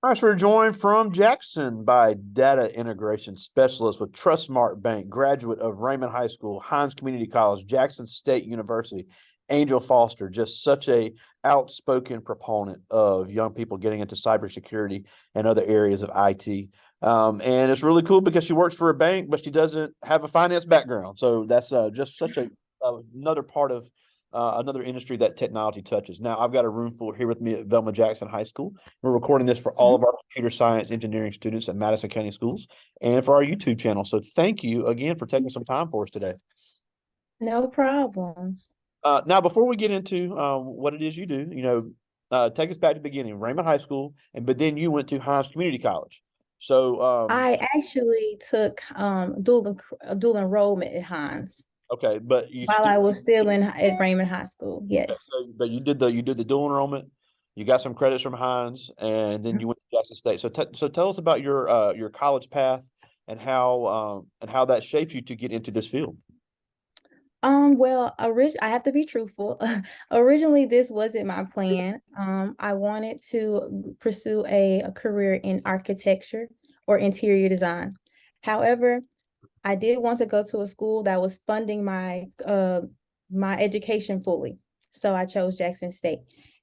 All right, so we're joined from Jackson by data integration specialist with Trustmark Bank, graduate of Raymond High School, Hines Community College, Jackson State University, Angel Foster, just such a outspoken proponent of young people getting into cybersecurity and other areas of IT. And it's really cool because she works for a bank, but she doesn't have a finance background. So that's just such another part of another industry that technology touches. Now, I've got a room full here with me at Velma Jackson High School. We're recording this for all of our computer science engineering students at Madison County Schools and for our YouTube channel. So thank you again for taking some time for us today. No problem. Now, before we get into what it is you do, take us back to the beginning, Raymond High School, but then you went to Hines Community College. So, I actually took dual enrollment at Hines okay, but you while still, I was still in at Raymond High School. okay, Yes. but you did the dual enrollment. You got some credits from Hines, and then you went to Jackson State. So tell us about your college path and how that shaped you to get into this field. Well, I have to be truthful. Originally, this wasn't my plan. I wanted to pursue a career in architecture or interior design. However, I did want to go to a school that was funding my education fully. So I chose Jackson State.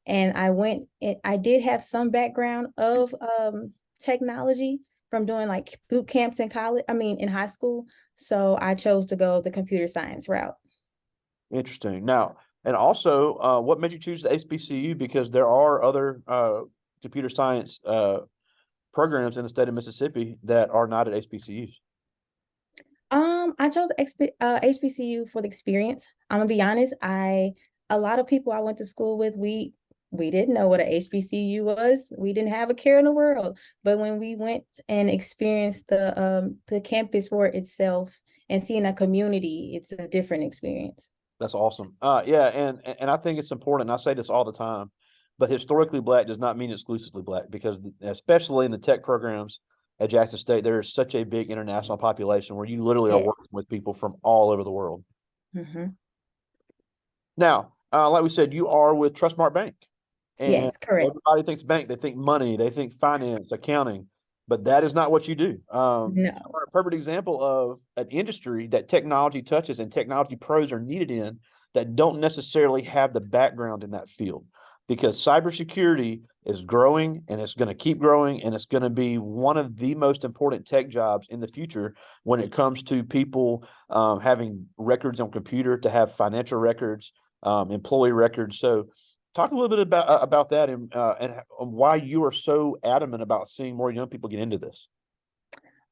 And I did have some background of technology from doing like boot camps in college, in high school. So I chose to go the computer science route. Interesting. Now, and also, what made you choose the HBCU? Because there are other computer science programs in the state of Mississippi that are not at HBCUs. I chose HBCU for the experience. I'm gonna be honest. A lot of people I went to school with, we didn't know what a HBCU was. We didn't have a care in the world. But when we went and experienced the campus for itself and seeing a community, it's a different experience. That's awesome. Yeah, and I think it's important. And I say this all the time, but historically black does not mean exclusively black because especially in the tech programs at Jackson State, there is such a big international population where you literally are Yeah. working with people from all over the world. Hmm. Now, like we said, you are with Trustmark Bank, and Yes, correct. everybody thinks bank, they think money, they think finance, accounting, but that is not what you do. No. A perfect example of an industry that technology touches and technology pros are needed in that don't necessarily have the background in that field. Because cybersecurity is growing and it's going to keep growing, and it's going to be one of the most important tech jobs in the future when it comes to people having records on computer, to have financial records, employee records. So, talk a little bit about that and why you are so adamant about seeing more young people get into this.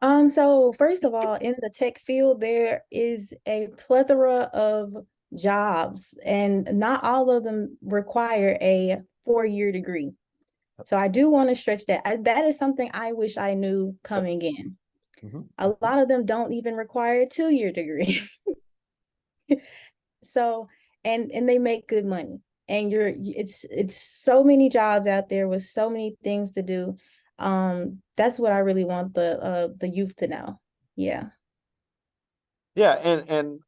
So first of all, in the tech field, there is a plethora of jobs, and not all of them require a 4-year degree. So I do want to stretch that. That is something I wish I knew coming in. Mhm. A lot of them don't even require a 2-year degree. So, and they make good money. And it's so many jobs out there with so many things to do. That's what I really want the youth to know. Yeah. Yeah, and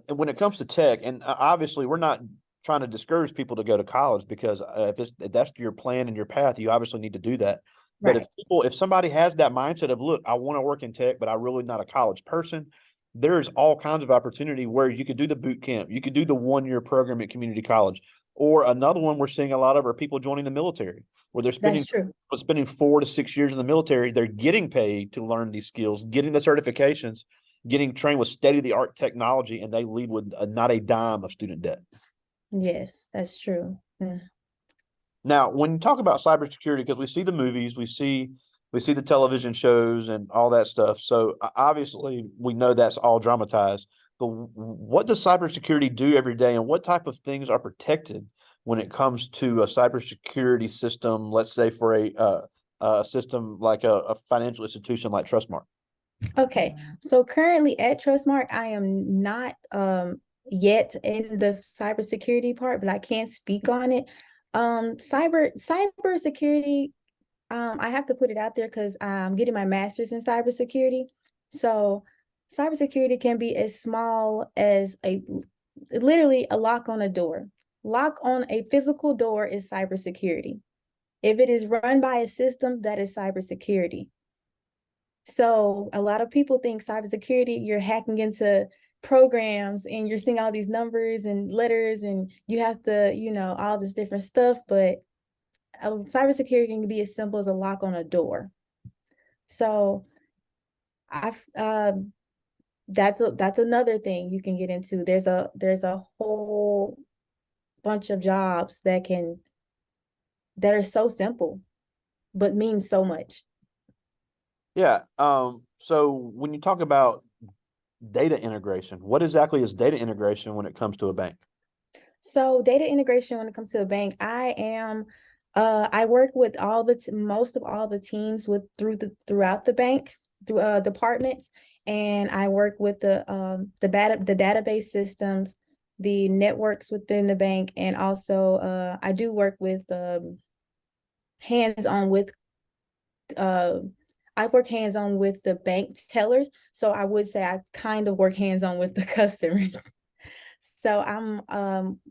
when it comes to tech, and obviously we're not trying to discourage people to go to college because if that's your plan and your path, you obviously need to do that. But Right. if somebody has that mindset of, look, I want to work in tech, but I'm really not a college person, there's all kinds of opportunity where you could do the boot camp, you could do the 1 year program at community college, or another one we're seeing a lot of are people joining the military, where they're That's true. spending 4 to 6 years in the military. They're getting paid to learn these skills, getting the certifications, getting trained with state of the art technology, and they leave with not a dime of student debt. Yes, that's true. Mm. Now, when you talk about cybersecurity, because we see the movies, we see the television shows and all that stuff. So obviously, we know that's all dramatized. But what does cybersecurity do every day, and what type of things are protected when it comes to a cybersecurity system? Let's say for a system like a financial institution like Trustmark. Okay. So currently at Trustmark, I am not yet in the cybersecurity part, but I can't speak on it. Cybersecurity, I have to put it out there because I'm getting my master's in cybersecurity. So cybersecurity can be as small as literally a lock on a door. Lock on a physical door is cybersecurity. if it is run by a system, that is cybersecurity. So a lot of people think cybersecurity, you're hacking into programs and you're seeing all these numbers and letters and you have to, all this different stuff. But cybersecurity can be as simple as a lock on a door. So I've that's another thing you can get into. There's a whole bunch of jobs that are so simple but mean so much. Yeah. So when you talk about data integration, what exactly is data integration when it comes to a bank? So data integration when it comes to a bank, I work with most of all the teams throughout the bank, through departments, and I work with the database systems, the networks within the bank, and also I do work with hands-on with uh I work hands-on with the bank tellers. So I would say I kind of work hands-on with the customers. So I'm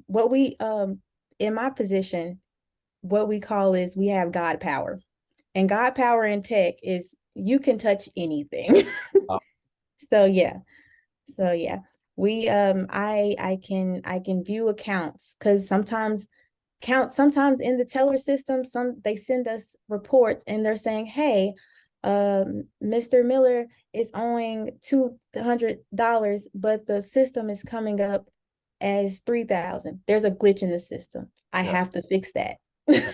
what we in my position, what we call is we have God power. And God power in tech is you can touch anything. Uh, So yeah. So yeah. We I can view accounts because sometimes in the teller system, they send us reports and they're saying, hey, Mr. Miller is owing $200, but the system is coming up as 3,000. There's a glitch in the system. I yeah. have to fix that. Yeah.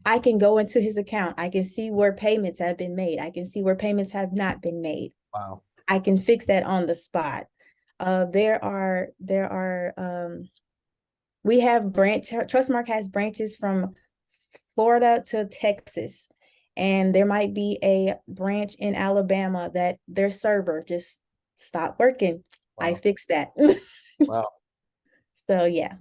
I can go into his account. I can see where payments have been made. I can see where payments have not been made. Wow. I can fix that on the spot. There are we have Trustmark has branches from Florida to Texas, and there might be a branch in Alabama that their server just stopped working. I Wow. fixed that. Wow. So yeah.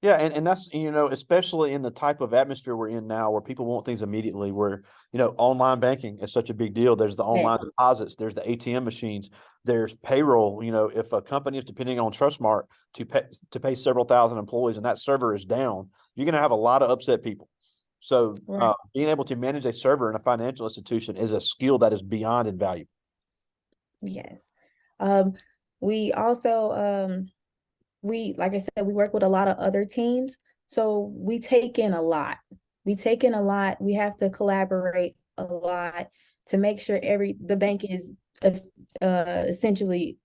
Yeah, and that's, especially in the type of atmosphere we're in now where people want things immediately, where, online banking is such a big deal. There's the Yes. online deposits, there's the ATM machines, there's payroll. If a company is depending on Trustmark to pay several thousand employees and that server is down, you're gonna have a lot of upset people. So Right. being able to manage a server in a financial institution is a skill that is beyond invaluable. Yes. Um, we also like I said, we work with a lot of other teams. So we take in a lot. We take in a lot. We have to collaborate a lot to make sure the bank is essentially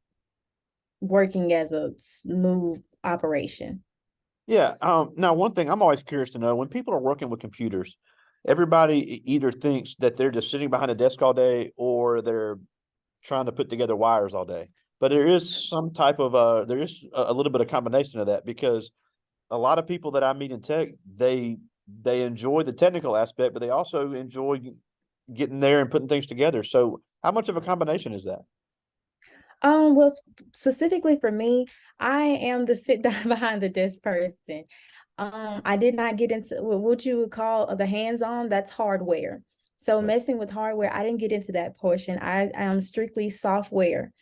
working as a smooth operation. Yeah. Now, one thing I'm always curious to know when people are working with computers, everybody either thinks that they're just sitting behind a desk all day or they're trying to put together wires all day. But there is some type of there is a little bit of combination of that because a lot of people that I meet in tech, they enjoy the technical aspect, but they also enjoy getting there and putting things together. So, how much of a combination is that? Well, specifically for me, I am the sit down behind the desk person. I did not get into what you would call the hands-on, that's hardware. So Yeah. messing with hardware, I didn't get into that portion. I am strictly software.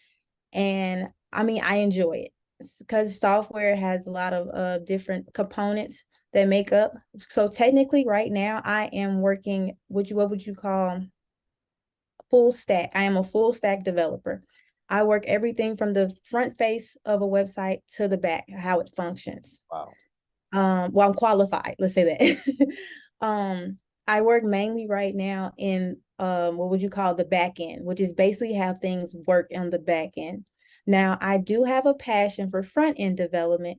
And I mean, I enjoy it because software has a lot of different components that make up. So technically, right now, I am working, what would you call full stack? I am a full stack developer. I work everything from the front face of a website to the back, how it functions. Wow. Well, I'm qualified, let's say that. I work mainly right now in what would you call the back end, which is basically how things work on the back end. Now, I do have a passion for front end development,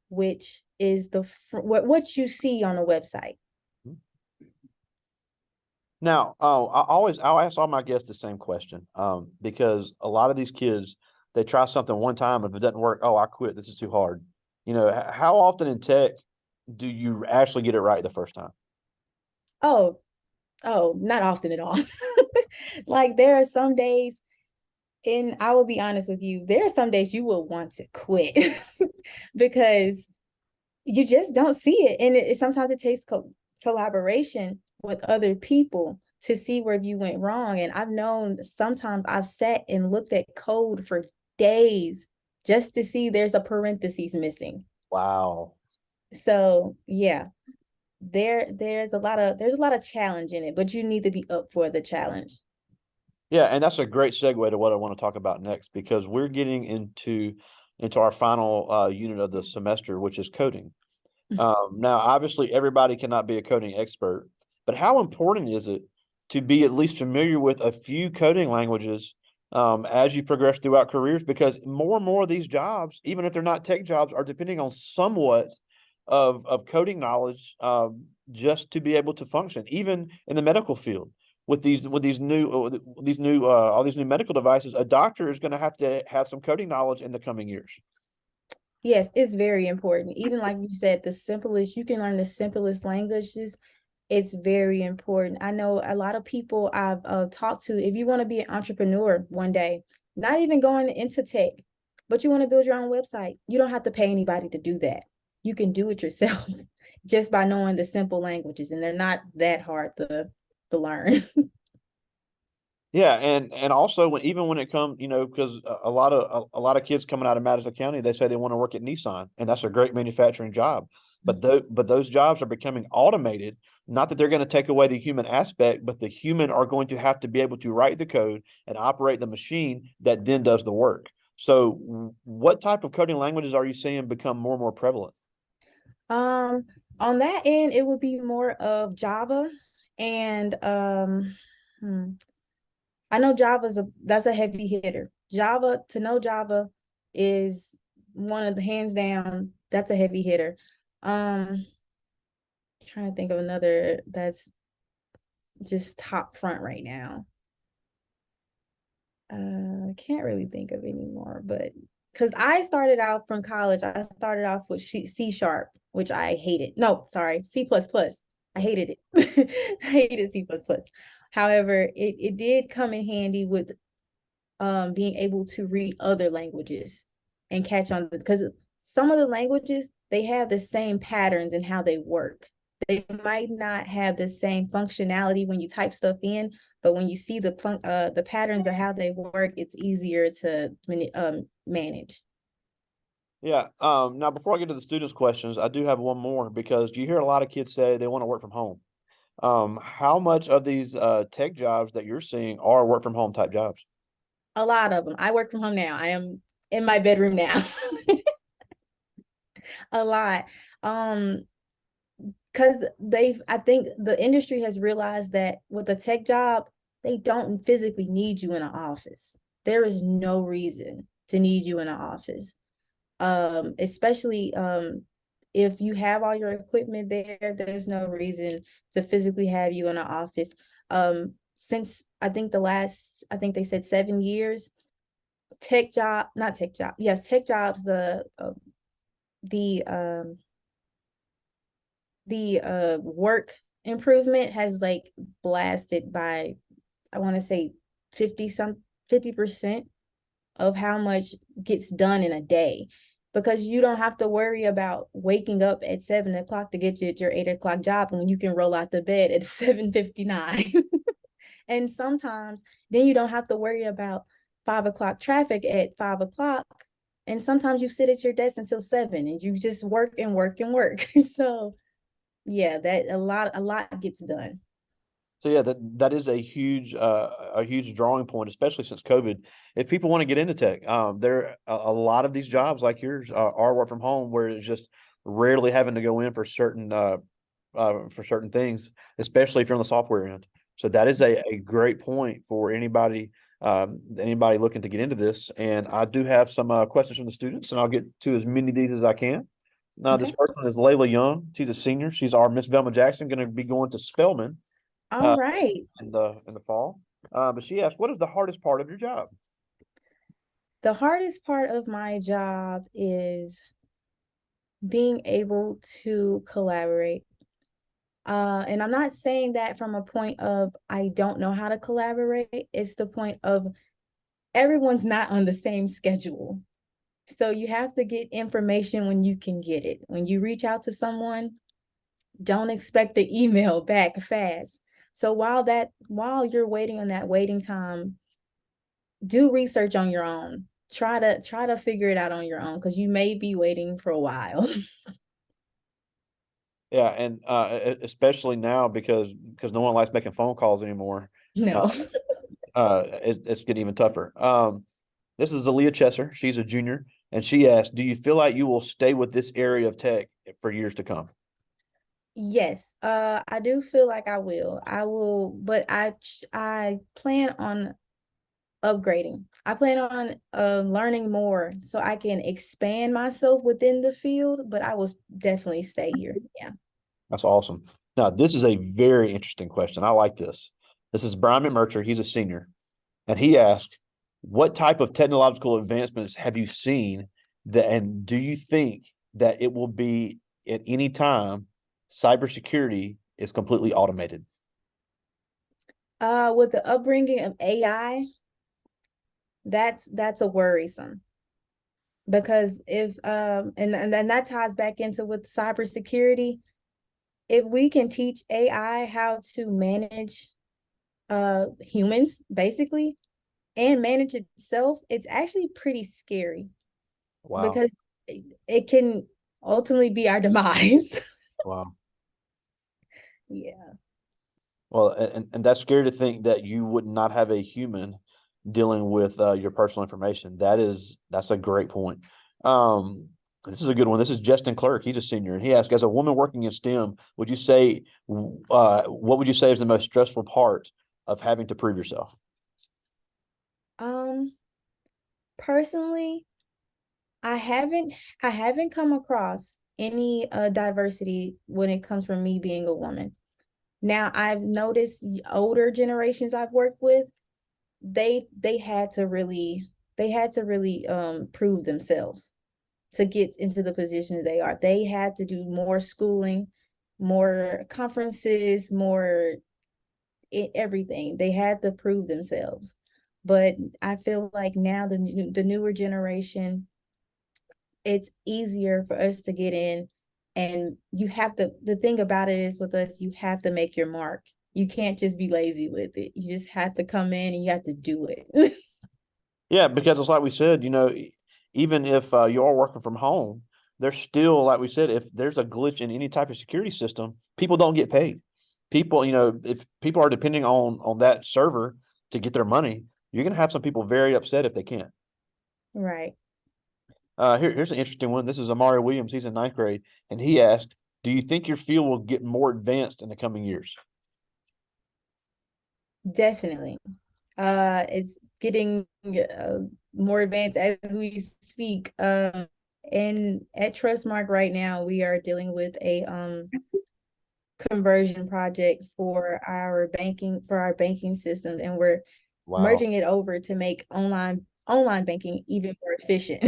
which is what you see on a website. Now, I'll ask all my guests the same question, because a lot of these kids they try something one time, if it doesn't work, oh, I quit. This is too hard. How often in tech do you actually get it right the first time? Oh, oh, not often at all. Like there are some days, and I will be honest with you, there are some days you will want to quit because you just don't see it. And sometimes it takes collaboration with other people to see where you went wrong. And I've known sometimes I've sat and looked at code for days just to see there's a parentheses missing. Wow. So yeah, there's a lot of challenge in it, but you need to be up for the challenge. Yeah, and that's a great segue to what I want to talk about next because we're getting into our final unit of the semester, which is coding. Now, obviously, everybody cannot be a coding expert, but how important is it to be at least familiar with a few coding languages as you progress throughout careers? Because more and more of these jobs, even if they're not tech jobs, are depending on somewhat of coding knowledge just to be able to function, even in the medical field. With these new all these new medical devices, a doctor is going to have some coding knowledge in the coming years. Yes, it's very important. Even like you said, the simplest, you can learn the simplest languages. It's very important. I know a lot of people I've talked to, if you want to be an entrepreneur one day, not even going into tech, but you want to build your own website, you don't have to pay anybody to do that. You can do it yourself just by knowing the simple languages, and they're not that hard to learn. Yeah, and also even when it comes, because a lot of kids coming out of Madison County, they say they want to work at Nissan, and that's a great manufacturing job. But those jobs are becoming automated. Not that they're going to take away the human aspect, but the human are going to have to be able to write the code and operate the machine that then does the work. So, what type of coding languages are you seeing become more and more prevalent? Um, on that end, it would be more of Java and hmm, I know that's a heavy hitter. Java, to know Java is one of the hands down, that's a heavy hitter. Trying to think of another that's just top front right now. Can't really think of any more, but because I started out from college, I started off with C sharp, which I hated. No, sorry, C plus plus. I hated it. I hated C plus plus. However, it did come in handy with being able to read other languages and catch on, because some of the languages, they have the same patterns in how they work. They might not have the same functionality when you type stuff in, but when you see the patterns of how they work, it's easier to manage. Yeah. Now, before I get to the students' questions, I do have one more because you hear a lot of kids say they want to work from home. How much of these tech jobs that you're seeing are work from home type jobs? A lot of them. I work from home now. I am in my bedroom now. A lot. Um, because I think the industry has realized that with a tech job, they don't physically need you in an office. There is no reason to need you in an office. Especially if you have all your equipment there, there's no reason to physically have you in an office. Since I think they said 7 years, tech jobs, the work improvement has like blasted by, I want to say 50% of how much gets done in a day, because you don't have to worry about waking up at 7 o'clock to get your 8 o'clock job when you can roll out the bed at 7:59. And sometimes then you don't have to worry about 5 o'clock traffic at 5 o'clock. And sometimes you sit at your desk until 7 and you just work and work and work. So yeah, that a lot gets done. So yeah, that is a huge drawing point, especially since COVID. If people want to get into tech, there a lot of these jobs like yours are work from home, where it's just rarely having to go in for certain things, especially if you're on the software end. So that is a great point for anybody looking to get into this. And I do have some questions from the students, and I'll get to as many of these as I can. Now, this Okay. first one is Layla Young. She's a senior. She's our Miss Velma Jackson, going to be going to Spelman All uh, right. in the fall. But she asked, "What is the hardest part of your job?" The hardest part of my job is being able to collaborate. And I'm not saying that from a point of I don't know how to collaborate. It's the point of everyone's not on the same schedule. So you have to get information when you can get it. When you reach out to someone, don't expect the email back fast. So while you're waiting on that waiting time, do research on your own. Try to figure it out on your own, because you may be waiting for a while. Yeah, and especially now because no one likes making phone calls anymore. Uh, No. it's getting even tougher. This is Aaliyah Chesser. She's a junior, and she asked, "Do you feel like you will stay with this area of tech for years to come?" Yes, I do feel like I will. I will, but I plan on upgrading. I plan on learning more so I can expand myself within the field, but I will definitely stay here. Yeah. That's awesome. Now, this is a very interesting question. I like this. This is Brian McMurtry. He's a senior, and he asked, "What type of technological advancements have you seen that, and do you think that it will be at any time cybersecurity is completely automated?" With the upbringing of AI, that's a worrisome because if and then that ties back into with cybersecurity. If we can teach AI how to manage humans basically and manage itself, it's actually pretty scary Wow. because it can ultimately be our demise. Wow. Yeah. Well, and that's scary to think that you would not have a human dealing with your personal information. That's a great point. Um, this is a good one. This is Justin Clerk. He's a senior, and he asked, as a woman working in STEM, would you say what would you say is the most stressful part of having to prove yourself? Um, Personally, I haven't I haven't come across any diversity when it comes from me being a woman. Now, I've noticed older generations I've worked with, they had to really prove themselves to get into the positions they are. They had to do more schooling, more conferences, more everything. They had to prove themselves. But I feel like now the newer generation, it's easier for us to get in, and you have to, the thing about it is with us, you have to make your mark. You can't just be lazy with it. You just have to come in and you have to do it. Yeah, because it's like we said, even if you are working from home, there's still, like we said, if there's a glitch in any type of security system, people don't get paid. People, if people are depending on that server to get their money, you're going to have some people very upset if they can't. Right. Here's an interesting one. This is Amari Williams. He's in ninth grade, and he asked, "Do you think your field will get more advanced in the coming years?" Definitely. It's getting more advanced as we speak. And at Trustmark right now, we are dealing with a conversion project for our banking systems, and we're Wow, merging it over to make online banking even more efficient.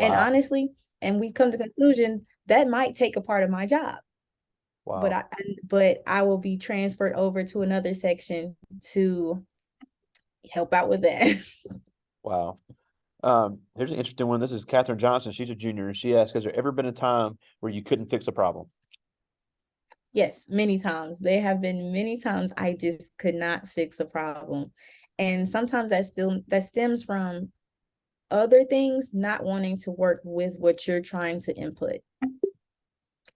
And wow, honestly, and we come to the conclusion that might take a part of my job, but wow, I will be transferred over to another section to help out with that. wow. Here's an interesting one. This is Katherine Johnson. She's a junior, and she asked, "Has there ever been a time where you couldn't fix a problem?" Yes, many times. There have been many times I just could not fix a problem. And sometimes that stems from other things not wanting to work with what you're trying to input.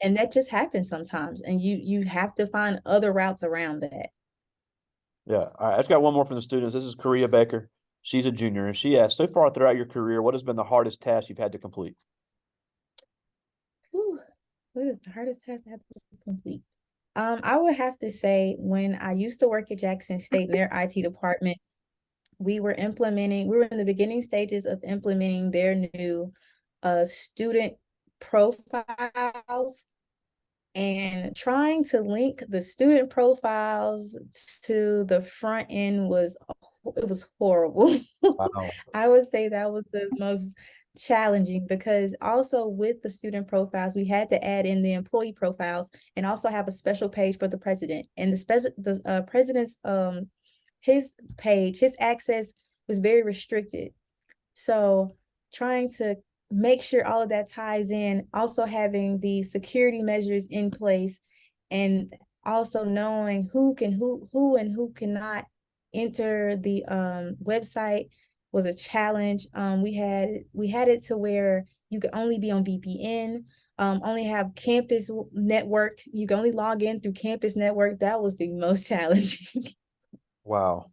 And that just happens sometimes. And you have to find other routes around that. Yeah, all right. I just got one more from the students. This is Korea Baker. She's a junior, and she asked, "So far throughout your career, what has been the hardest task you've had to complete?" Whew, what is the hardest task I have to complete? I would have to say when I used to work at Jackson State in their IT department, we were in the beginning stages of implementing their new student profiles, and trying to link the student profiles to the front end was, it was horrible. Wow. I would say that was the most challenging because also with the student profiles, we had to add in the employee profiles and also have a special page for the president. And the president's his page, his access was very restricted. So trying to make sure all of that ties in, also having the security measures in place, and also knowing who cannot enter the website was a challenge. We had it to where you could only be on VPN. only have campus network. You can only log in through campus network. That was the most challenging. Wow.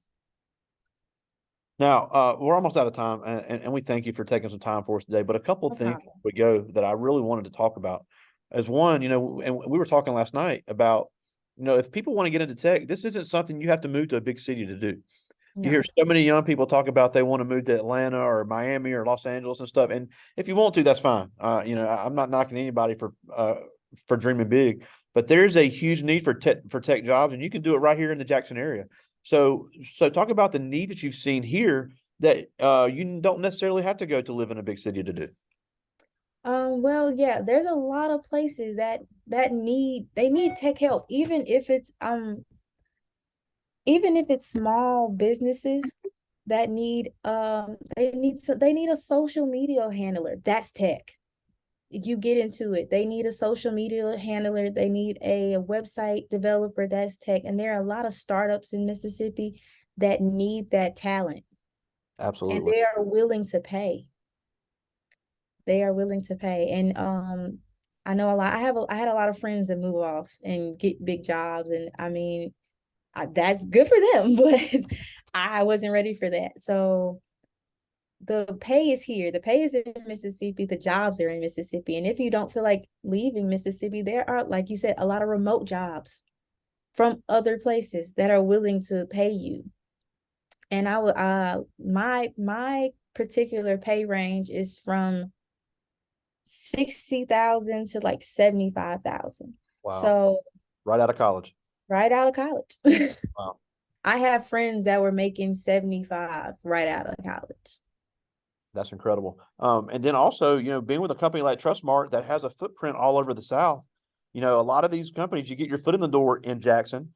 Now, we're almost out of time, and we thank you for taking some time for us today. But a couple of No things problem. we go that I really wanted to talk about is one, and we were talking last night about, if people want to get into tech, this isn't something you have to move to a big city to do. You hear No. so many young people talk about they want to move to Atlanta or Miami or Los Angeles and stuff. And if you want to, that's fine. I'm not knocking anybody for dreaming big, but there's a huge need for tech jobs, and you can do it right here in the Jackson area. So talk about the need that you've seen here that you don't necessarily have to go to live in a big city to do. Well, yeah, there's a lot of places that need tech help, even if it's small businesses that need they need a social media handler. That's tech. You get into it. They need a social media handler. They need a website developer. That's tech. And there are a lot of startups in Mississippi that need that talent, and Absolutely. they are willing to pay. They are willing to pay. And I know a lot. I had a lot of friends that move off and get big jobs, and I mean, that's good for them, but I wasn't ready for that. So the pay is here. The pay is in Mississippi. The jobs are in Mississippi. And if you don't feel like leaving Mississippi, there are, like you said, a lot of remote jobs from other places that are willing to pay you. And I would my particular pay range is from 60,000 to like 75,000. Wow. So Right out of college. right out of college. Wow. I have friends that were making 75 right out of college. That's incredible. And then also, being with a company like Trustmark that has a footprint all over the South, a lot of these companies, you get your foot in the door in Jackson.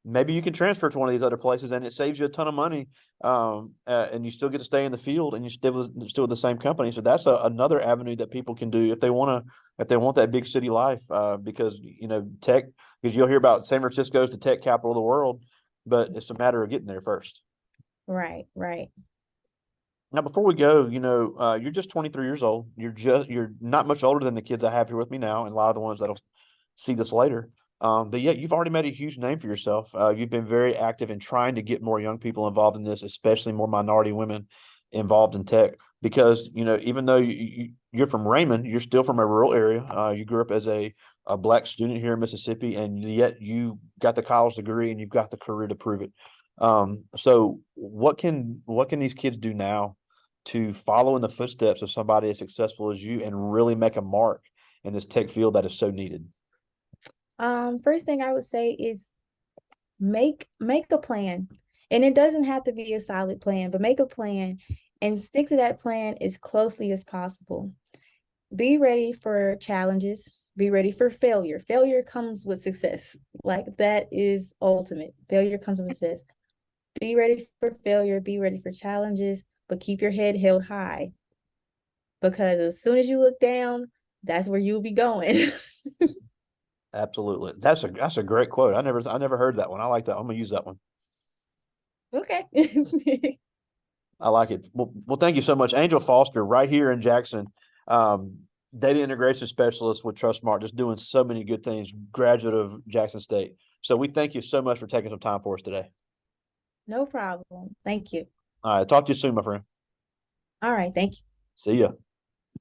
Maybe you can transfer to one of these other places, and it saves you a ton of money. And you still get to stay in the field, and you still with the same company. So that's another avenue that people can do if they want that big city life. Because tech, because you'll hear about San Francisco is the tech capital of the world, but it's a matter of getting there first. Right, right. Now, before we go, you're just 23 years old. You're not much older than the kids I have here with me now, and a lot of the ones that'll see this later. But yet you've already made a huge name for yourself. You've been very active in trying to get more young people involved in this, especially more minority women involved in tech. Because even though you're from Raymond, you're still from a rural area. You grew up as a black student here in Mississippi, and yet you got the college degree and you've got the career to prove it. So what can these kids do now to follow in the footsteps of somebody as successful as you and really make a mark in this tech field that is so needed? First thing I would say is make a plan. And it doesn't have to be a solid plan, but make a plan and stick to that plan as closely as possible. Be ready for challenges, be ready for failure. Failure comes with success. Like that is ultimate. Failure comes with success. Be ready for failure, be ready for challenges, but keep your head held high because as soon as you look down, that's where you'll be going. Absolutely. That's a great quote. I never heard that one. I like that. I'm gonna use that one. Okay. I like it. Well, thank you so much. Angel Foster, right here in Jackson, um, data integration specialist with Trustmark, just doing so many good things, graduate of Jackson State. So we thank you so much for taking some time for us today. No problem. Thank you. All right. Talk to you soon, my friend. All right. Thank you. See ya.